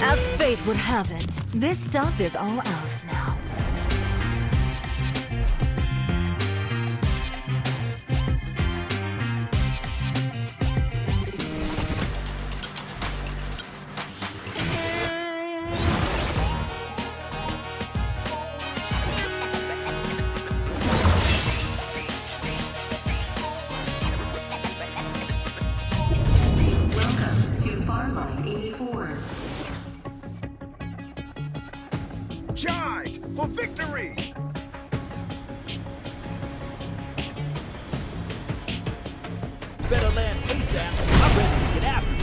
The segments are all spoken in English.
As fate would have it, this stuff is all ours now. Welcome to farlight84. Charge for victory! Better land ASAP. I'm ready to get after it.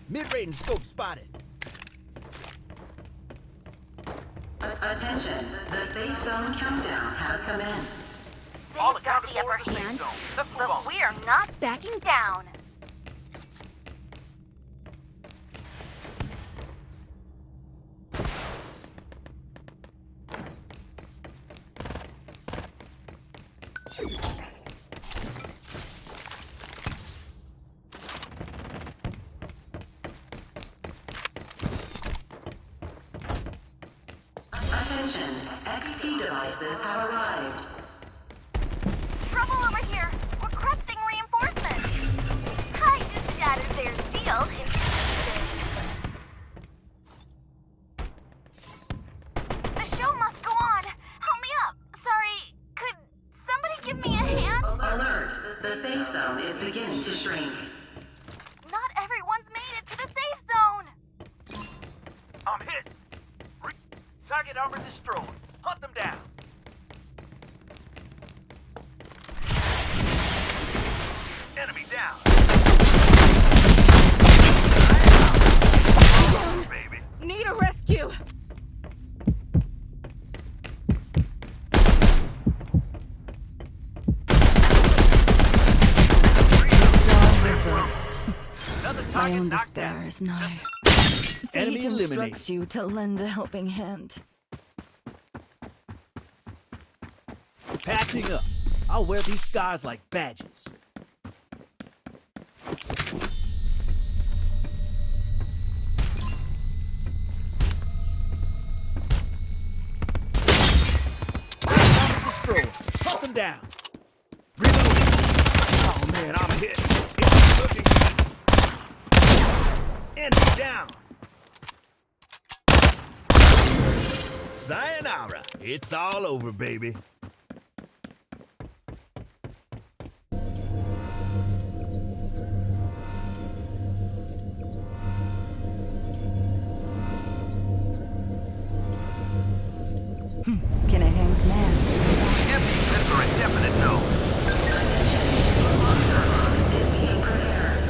Mid-range scope spotted. Attention, the safe zone countdown has commenced. They've got the upper hand, but we're not backing down. Attention, XP devices have arrived. Trouble over here. Requesting reinforcements. Hide this data their shield in The show must go on. Help me up. Sorry, could somebody give me a hand? Alert, the safe zone is beginning to shrink. Not everyone's made it to the safe zone. I'm hit. Target armor destroyed. Hunt them down. Enemy down. Baby. Need a rescue! Dawn reversed. Another My target own knocked despair down. is nigh. Enemy Fate eliminated. instructs you to lend a helping hand. Patching up. I'll wear these scars like badges. Destroyed. Hunt them down. Reloading. Oh man, I'm hit. It's looking good. Enemy down. Sayonara. It's all over, baby. Can a hanged man? Empty set for indefinite no. Is being prepared.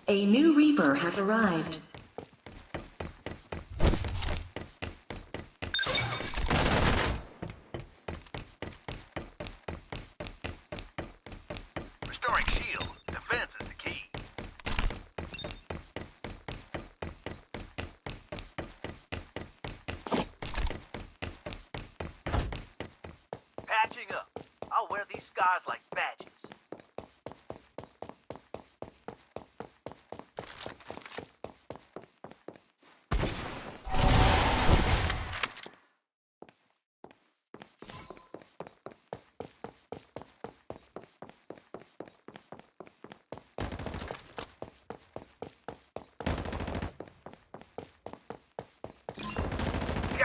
A new Reaper has arrived. Restoring shield. Defense is the key. Patching up. I'll wear these scars like badges.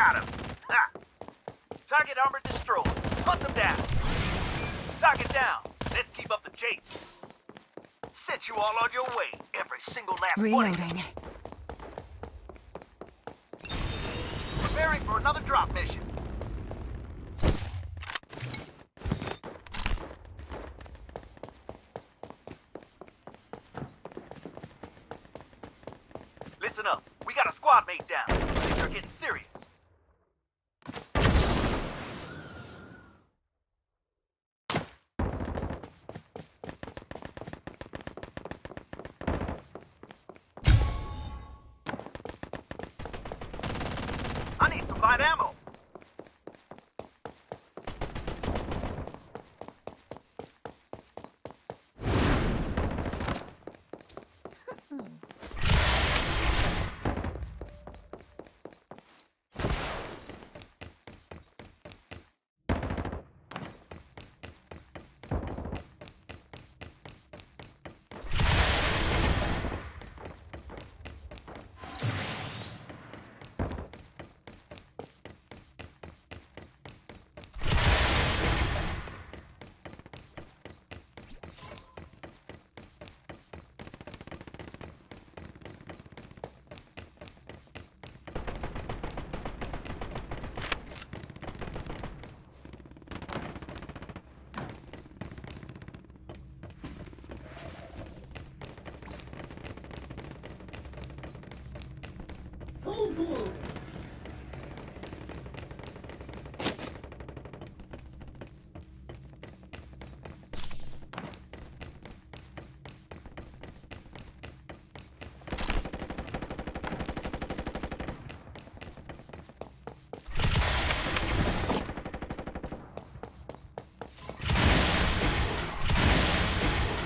Got him. Ha. Target armor destroyed. Hunt them down. Target down. Let's keep up the chase. Sent you all on your way. Every single last one of you. Reloading. Preparing for another drop mission. Listen up. We got a squad mate down. Things are getting serious. I need some light ammo.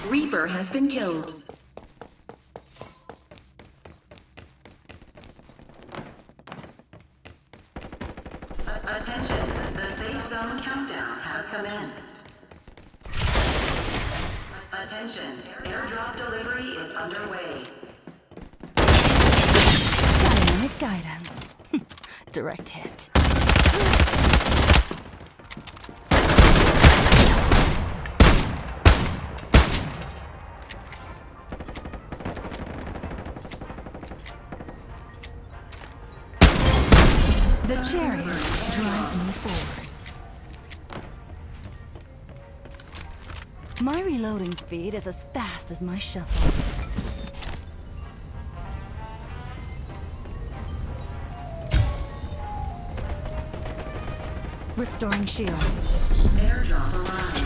Reaper has been killed. Attention, the safe zone countdown has commenced. Attention, airdrop delivery is underway. Dynamic guidance. Direct hit. The chariot drives me forward. My reloading speed is as fast as my shuffle. Restoring shields. Airdrop arrived.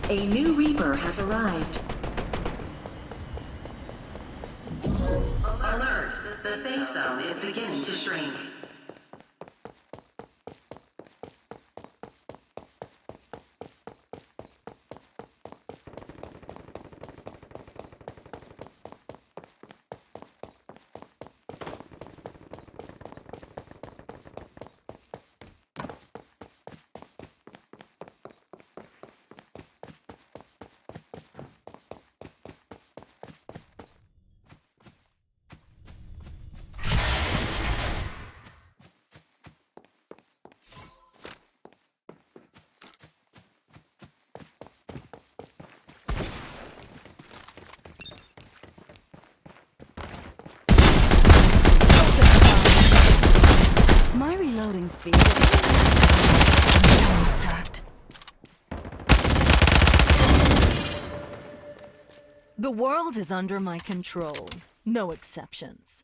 A new Reaper has arrived. Alert, the safe zone is beginning to shrink. My reloading speed is intact. The world is under my control. No exceptions.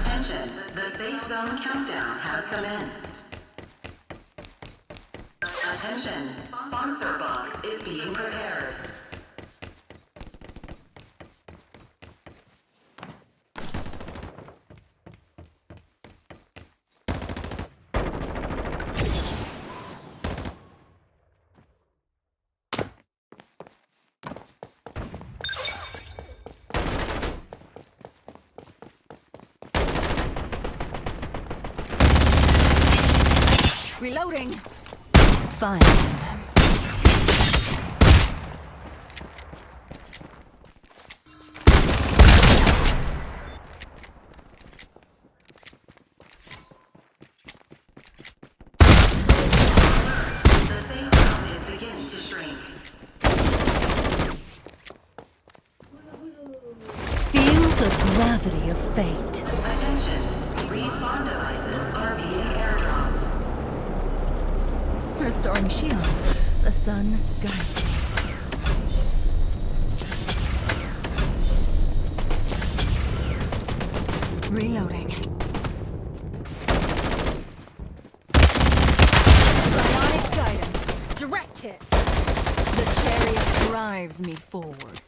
Attention, the safe zone countdown has commenced. Attention, sponsor box is being prepared. Reloading. Fine. The safe zone is beginning to shrink. Feel the gravity of fate. Attention, respawn devices are being airdropped. Restoring shields. The sun guides me. Reloading. Bionic guidance. Direct hit. The chariot drives me forward.